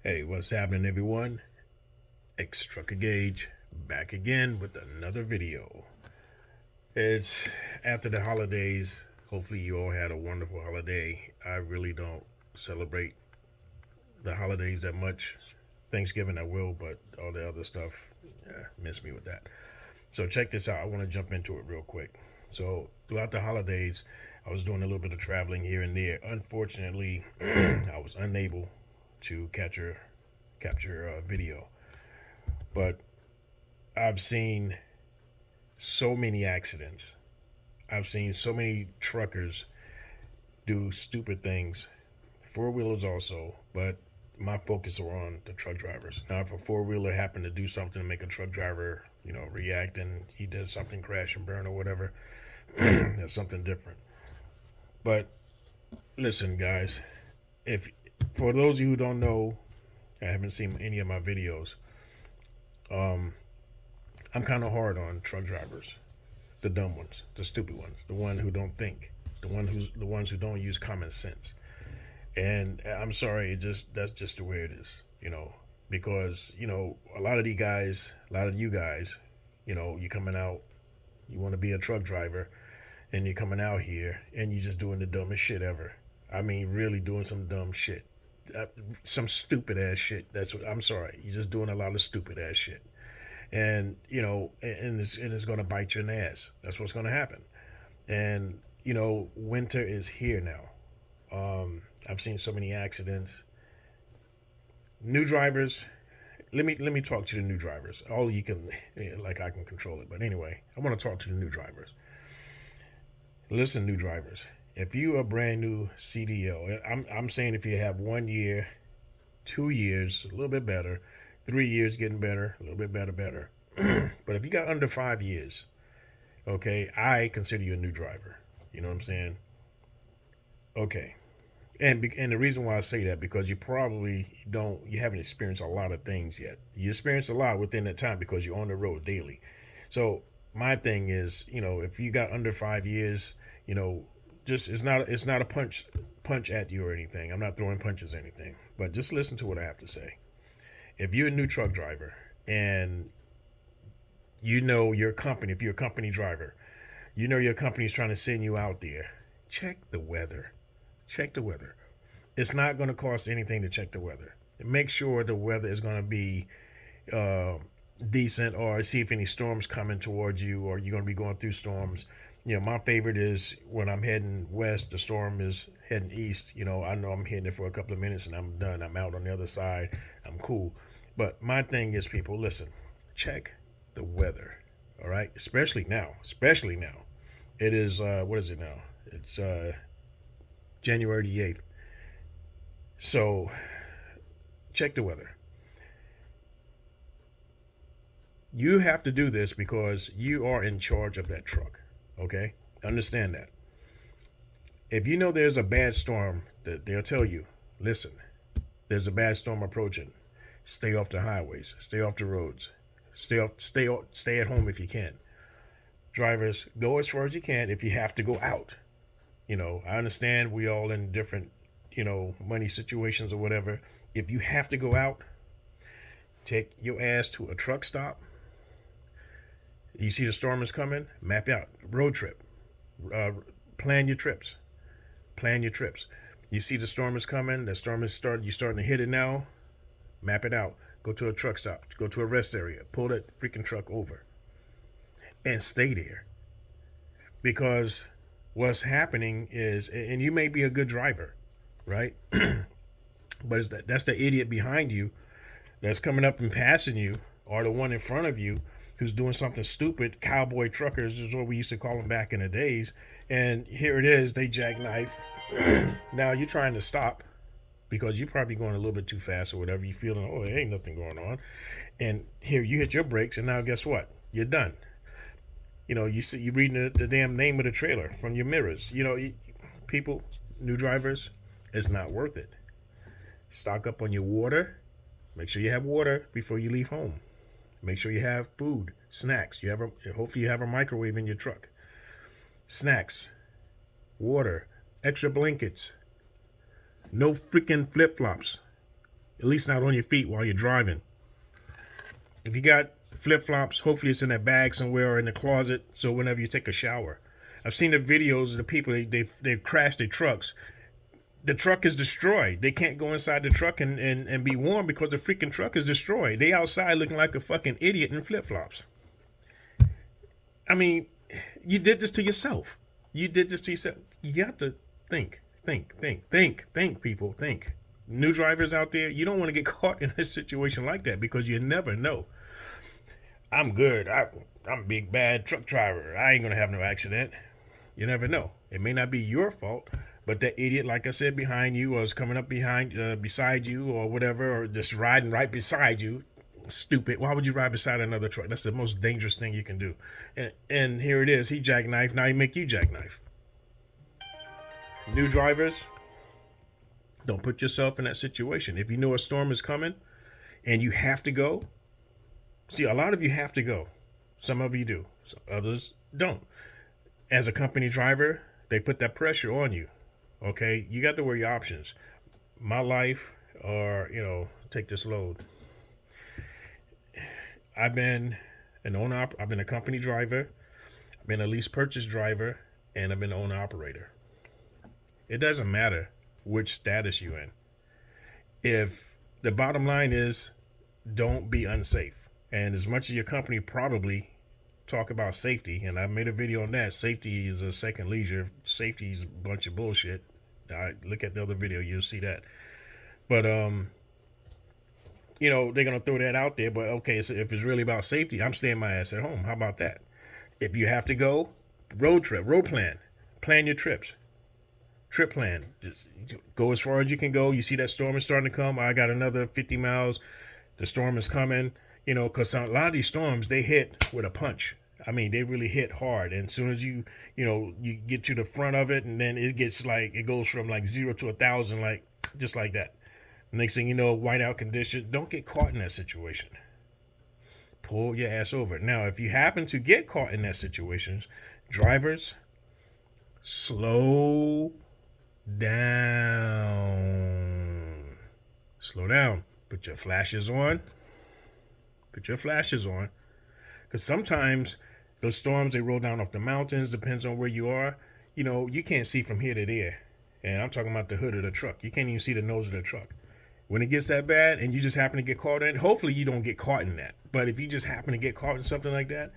Hey, what's happening, everyone? X Trucker Gauge back again with another video. It's after the holidays. Hopefully, you all had a wonderful holiday. I really don't celebrate the holidays that much. Thanksgiving, I will, but all the other stuff, miss me with that. So, check this out. I want to jump into it real quick. So, throughout the holidays, I was doing a little bit of traveling here and there. Unfortunately, I was unable to capture a video. But I've seen so many accidents. I've seen so many truckers do stupid things. Four wheelers also, but my focus are on the truck drivers. Now, if a four wheeler happened to do something to make a truck driver, react and he did something, crash and burn or whatever, that's something different. But listen, guys, if for those of you who don't know, I haven't seen any of my videos. Um, I'm kind of hard on truck drivers, the dumb ones, the stupid ones, the one who don't think, the ones who don't use common sense. And I'm sorry, that's just the way it is, because a lot of these guys, a lot of you guys, you coming out, you want to be a truck driver, and you're coming out here and you're just doing the dumbest shit ever. I mean, really doing some dumb shit, uh, some stupid ass shit. That's what I'm sorry. You're just doing a lot of stupid ass shit, and it's going to bite you in the ass. That's what's going to happen. And winter is here now. I've seen so many accidents. New drivers. Let me talk to the new drivers. All you can, like I can control it. But anyway, I want to talk to the new drivers. Listen, new drivers. If you are brand new CDL, I'm saying if you have 1 year, 2 years, a little bit better, 3 years getting better, a little bit better. But if you got under 5 years, okay, I consider you a new driver. You know what I'm saying? Okay. And the reason why I say that because you haven't experienced a lot of things yet. You experienced a lot within that time because you're on the road daily. So my thing is, if you got under 5 years, you know, just it's not a punch at you or anything. I'm not throwing punches or anything, but just listen to what I have to say. If you're a new truck driver and your company, if you're a company driver, your company's trying to send you out there, check the weather. Check the weather. It's not going to cost anything to check the weather. Make sure the weather is going to be uh, decent, or see if any storms coming towards you, or you're going to be going through storms. My favorite is when I'm heading west, the storm is heading east. I know I'm hitting it for a couple of minutes and I'm done. I'm out on the other side. I'm cool. But my thing is, people, listen, check the weather. All right, especially now. Especially now. It is what is it now? It's January the 8th. So check the weather. You have to do this because you are in charge of that truck. Okay? Understand that. If you know there's a bad storm, they'll tell you, listen, there's a bad storm approaching. Stay off the highways. Stay off the roads. Stay at home if you can. Drivers, go as far as you can if you have to go out. I understand we all in different, money situations or whatever. If you have to go out, take your ass to a truck stop. You see the storm is coming, map out road trip. Uh, Plan your trips. Plan your trips. You see the storm is coming. The storm is starting. You're starting to hit it now. Map it out. Go to a truck stop. Go to a rest area. Pull that freaking truck over and stay there. Because what's happening is, and you may be a good driver, right? But that's the idiot behind you that's coming up and passing you, or the one in front of you who's doing something stupid. Cowboy truckers is what we used to call them back in the days. And here it is, they jackknife. Now you're trying to stop because you're probably going a little bit too fast or whatever. You feeling, oh, there ain't nothing going on. And here you hit your brakes, and now guess what? You're done. You reading the damn name of the trailer from your mirrors. People, new drivers, it's not worth it. Stock up on your water. Make sure you have water before you leave home. Make sure you have food, snacks. Hopefully you have a microwave in your truck. Snacks, water, extra blankets. No freaking flip flops. At least not on your feet while you're driving. If you got flip-flops, hopefully it's in a bag somewhere or in the closet, so whenever you take a shower. I've seen the videos of the people, they've crashed their trucks. The truck is destroyed. They can't go inside the truck and be warm because the freaking truck is destroyed. They outside looking like a fucking idiot in flip-flops. I mean, you did this to yourself. You did this to yourself. You have to think, people, think. New drivers out there, you don't want to get caught in a situation like that because you never know. I'm good. I'm a big bad truck driver. I ain't gonna have no accident. You never know. It may not be your fault, but that idiot, like I said, behind you or is coming up beside you or whatever, or just riding right beside you. Stupid. Why would you ride beside another truck? That's the most dangerous thing you can do. And here it is. He jackknife. Now he make you jackknife. New drivers, don't put yourself in that situation. If you know a storm is coming and you have to go, see, a lot of you have to go. Some of you do. Some others don't. As a company driver, they put that pressure on you. Okay? You got to weigh your options. My life or, take this load. I've been an owner. I've been a company driver. I've been a lease purchase driver. And I've been an owner operator. It doesn't matter which status you're in. If the bottom line is, don't be unsafe. And as much as your company probably talk about safety, and I made a video on that, safety is a second leisure. Safety is a bunch of bullshit. Look at the other video, you'll see that. But they're gonna throw that out there. But okay, so if it's really about safety, I'm staying my ass at home. How about that? If you have to go, road plan your trips. Trip plan. Just go as far as you can go. You see that storm is starting to come. I got another 50 miles. The storm is coming. Because a lot of these storms, they hit with a punch. I mean, they really hit hard. And as soon as you get to the front of it, and then it goes from like 0 to 1,000, just like that. Next thing you know, whiteout condition. Don't get caught in that situation. Pull your ass over. Now, if you happen to get caught in that situation, drivers, slow down. Put your flashes on. Because sometimes those storms, they roll down off the mountains. Depends on where you are. You can't see from here to there. And I'm talking about the hood of the truck. You can't even see the nose of the truck. When it gets that bad and you just happen to get caught in, hopefully you don't get caught in that. But if you just happen to get caught in something like that,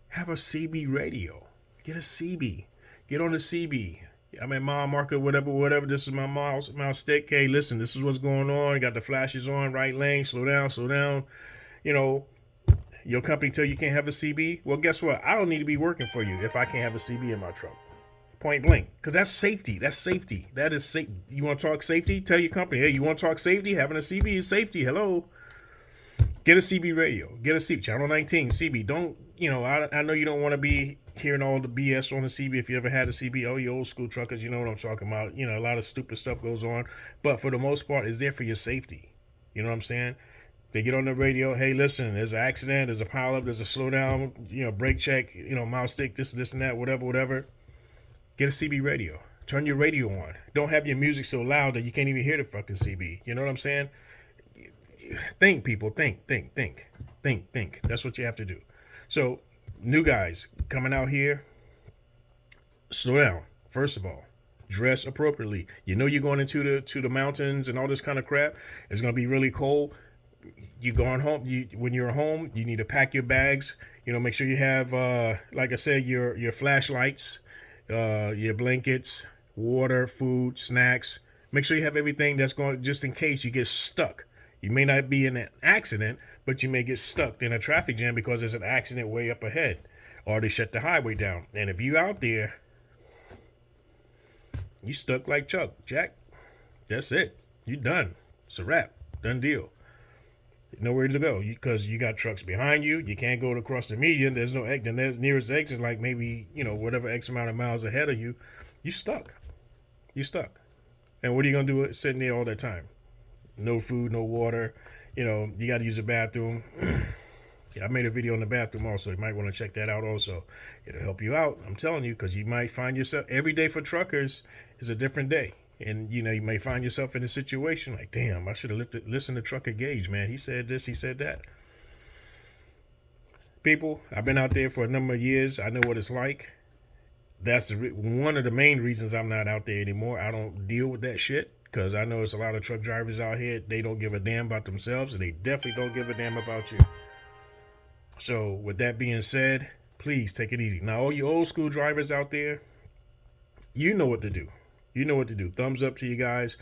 have a CB radio. Get a CB. Get on the CB. I'm at mile marker, whatever. This is my mile stick. Hey, listen, this is what's going on. Got the flashes on, right lane, slow down. Your company tell you can't have a CB. Well, guess what? I don't need to be working for you if I can't have a CB in my truck. Point blank. Because that's safety. That is safe. You want to talk safety? Tell your company, hey, you want to talk safety? Having a CB is safety. Hello. Get a CB radio. Get a CB. Channel 19, CB. Don't, I know you don't want to be hearing all the BS on the CB. If you ever had a CB, oh, you old school truckers, you know what I'm talking about. A lot of stupid stuff goes on. But for the most part, it's there for your safety. You know what I'm saying? They get on the radio, hey, listen, there's an accident, there's a pileup, there's a slowdown, brake check, mile stick, this and that, whatever. Get a CB radio. Turn your radio on. Don't have your music so loud that you can't even hear the fucking CB. You know what I'm saying? Think, people. Think. That's what you have to do. So, new guys coming out here, slow down. First of all, dress appropriately. You're going into the mountains and all this kind of crap. It's going to be really cold. You going home, when you're home, you need to pack your bags. Make sure you have, like I said, your flashlights, your blankets, water, food, snacks. Make sure you have everything that's going, just in case you get stuck. You may not be in an accident, but you may get stuck in a traffic jam because there's an accident way up ahead, or they shut the highway down. And if you out there, you stuck like Jack, that's it. You done. It's a wrap. Done deal. Nowhere to go because you got trucks behind you. You can't go across the median. There's no exit. The nearest exit is like maybe, whatever X amount of miles ahead of you. You stuck. And what are you going to do sitting there all that time? No food, no water. You got to use the bathroom. Yeah, I made a video on the bathroom also. You might want to check that out also. It'll help you out. I'm telling you, because you might find yourself, every day for truckers is a different day. And you know, you may find yourself in a situation like, damn, I should have listened to Trucker Gage, man. He said this, he said that. People, I've been out there for a number of years. I know what it's like. That's one of the main reasons I'm not out there anymore. I don't deal with that shit because I know there's a lot of truck drivers out here. They don't give a damn about themselves, and they definitely don't give a damn about you. So with that being said, please take it easy. Now, all you old school drivers out there, you know what to do. You know what to do. Thumbs up to you guys.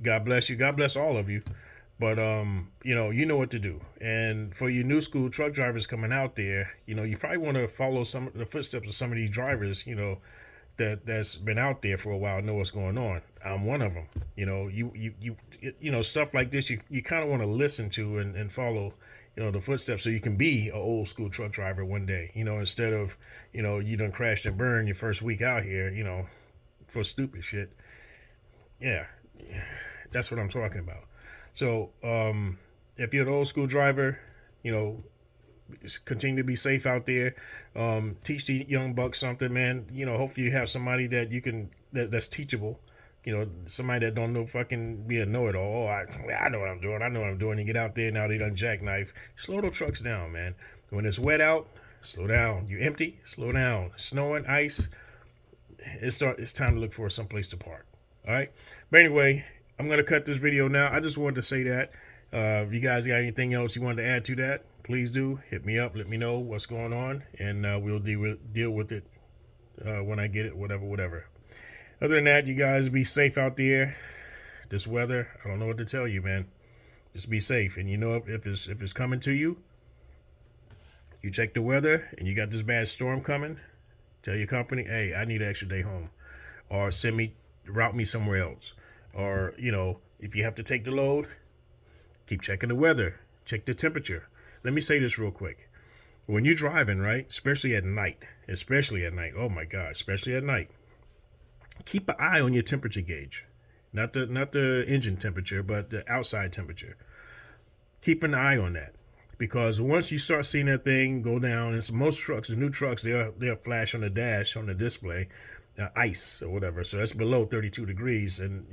God bless you. God bless all of you. But you know what to do. And for you new school truck drivers coming out there, you probably want to follow some of the footsteps of some of these drivers, that's been out there for a while, know what's going on. I'm one of them. Stuff like this, you kind of want to listen to and follow, the footsteps so you can be an old school truck driver one day, instead of, you done crashed and burned your first week out here, for stupid shit. Yeah, that's what I'm talking about. So if you're an old school driver, continue to be safe out there. Teach the young bucks something, man. Hopefully you have somebody that you can that's teachable. Somebody that don't know fucking be a know-it-all. I know what I'm doing. I know what I'm doing. You get out there now, they done jackknife. Slow those trucks down, man. When it's wet out, slow down. You empty, slow down. Snowing, ice. It's time to look for someplace to park. All right. But anyway, I'm going to cut this video now. I just wanted to say that. If you guys got anything else you wanted to add to that, please do. Hit me up. Let me know what's going on. And we'll deal with it when I get it, whatever. Other than that, you guys be safe out there. This weather, I don't know what to tell you, man. Just be safe. And if it's coming to you, you check the weather and you got this bad storm coming, tell your company, hey, I need an extra day home. Or route me somewhere else. Or, if you have to take the load, keep checking the weather. Check the temperature. Let me say this real quick. When you're driving, right, especially at night, oh my God, especially at night, keep an eye on your temperature gauge. Not the engine temperature, but the outside temperature. Keep an eye on that. Because once you start seeing that thing go down, and most trucks, the new trucks, they'll flash on the dash, on the display, ice or whatever. So that's below 32 degrees. And,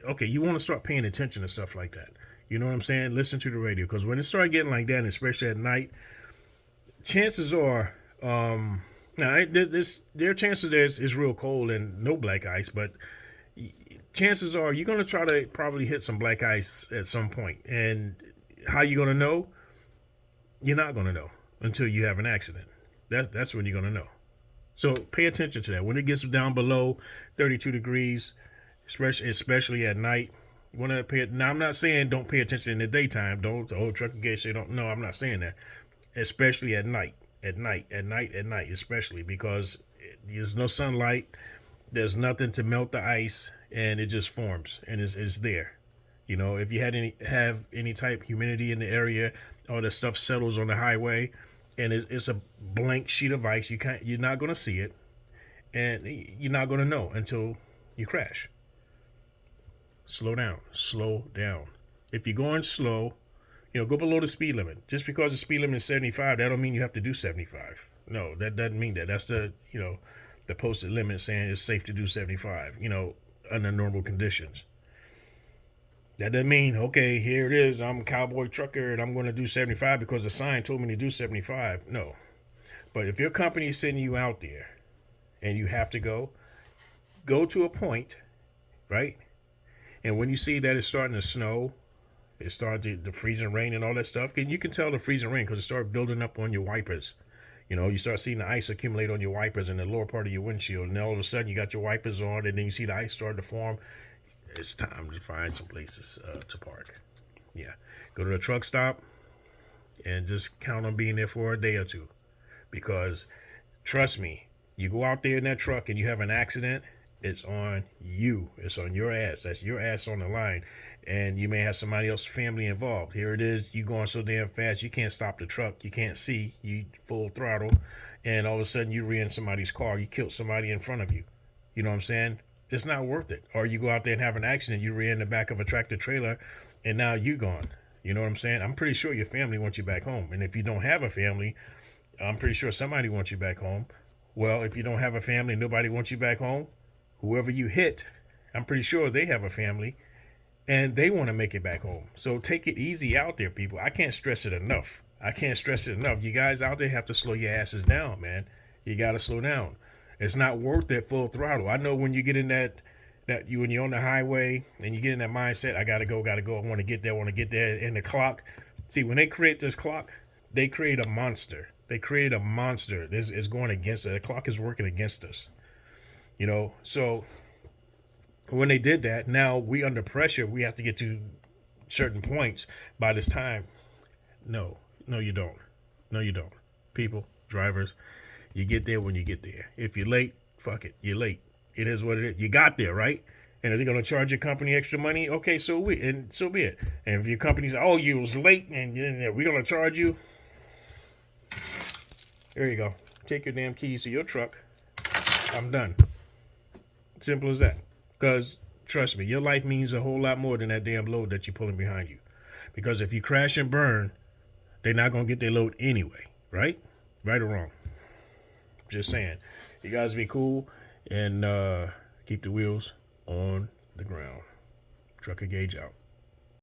okay, you want to start paying attention to stuff like that. You know what I'm saying? Listen to the radio. Because when it starts getting like that, especially at night, chances are, now there are chances it's real cold and no black ice, but chances are you're going to try to probably hit some black ice at some point. And how you going to know? You're not going to know until you have an accident. That's when you're going to know. So pay attention to that. When it gets down below 32 degrees, especially at night, you want to pay it. Now, I'm not saying don't pay attention in the daytime. Don't, Trucker Gage say don't. No, I'm not saying that. Especially at night, especially because there's no sunlight. There's nothing to melt the ice, and it just forms, and it's there. If you have any type of humidity in the area, all that stuff settles on the highway, and it's a blank sheet of ice. You're not going to see it, and you're not going to know until you crash. Slow down. If you're going slow, go below the speed limit. Just because the speed limit is 75, that don't mean you have to do 75. No, that doesn't mean that. That's the posted limit saying it's safe to do 75, under normal conditions. That doesn't mean, okay, here it is, I'm a cowboy trucker and I'm going to do 75 because the sign told me to do 75. No. But if your company is sending you out there and you have to go to a point, right? And when you see that it's starting to snow, it started the freezing rain and all that stuff, and you can tell the freezing rain because it started building up on your wipers. You start seeing the ice accumulate on your wipers in the lower part of your windshield, and then all of a sudden you got your wipers on, and then you see the ice start to form. It's time to find some places to park. Yeah. Go to the truck stop and just count on being there for a day or two. Because, trust me, you go out there in that truck and you have an accident, it's on you. It's on your ass. That's your ass on the line. And you may have somebody else's family involved. Here it is. You going so damn fast, you can't stop the truck. You can't see. You full throttle. And all of a sudden, you rear somebody's car. You killed somebody in front of you. You know what I'm saying? It's not worth it. Or you go out there and have an accident. You rear in the back of a tractor trailer, and now you gone. You know what I'm saying? I'm pretty sure your family wants you back home. And if you don't have a family, I'm pretty sure somebody wants you back home. Well, if you don't have a family and nobody wants you back home, whoever you hit I'm pretty sure they have a family and they want to make it back home. So take it easy out there, people. I can't stress it enough. I can't stress it enough. You guys out there have to slow your asses down, man. You got to slow down. It's not worth it full throttle. I know when you get in when you're on the highway and you get in that mindset, I gotta go, I want to get there, and the clock. See, when they create this clock, they create a monster. They create a monster. This is going against it. The clock is working against us. So when they did that, now we under pressure. We have to get to certain points by this time. No, you don't. No, you don't. People, drivers, you get there when you get there. If you're late, fuck it. You're late. It is what it is. You got there, right? And if they're gonna charge your company extra money, okay, so be it. And if your company's, oh, you was late and we're gonna charge you, there you go. Take your damn keys to your truck. I'm done. Simple as that. Because trust me, your life means a whole lot more than that damn load that you're pulling behind you. Because if you crash and burn, they're not gonna get their load anyway, right? Right or wrong? Just saying. You guys be cool and keep the wheels on the ground. Trucker Gauge out.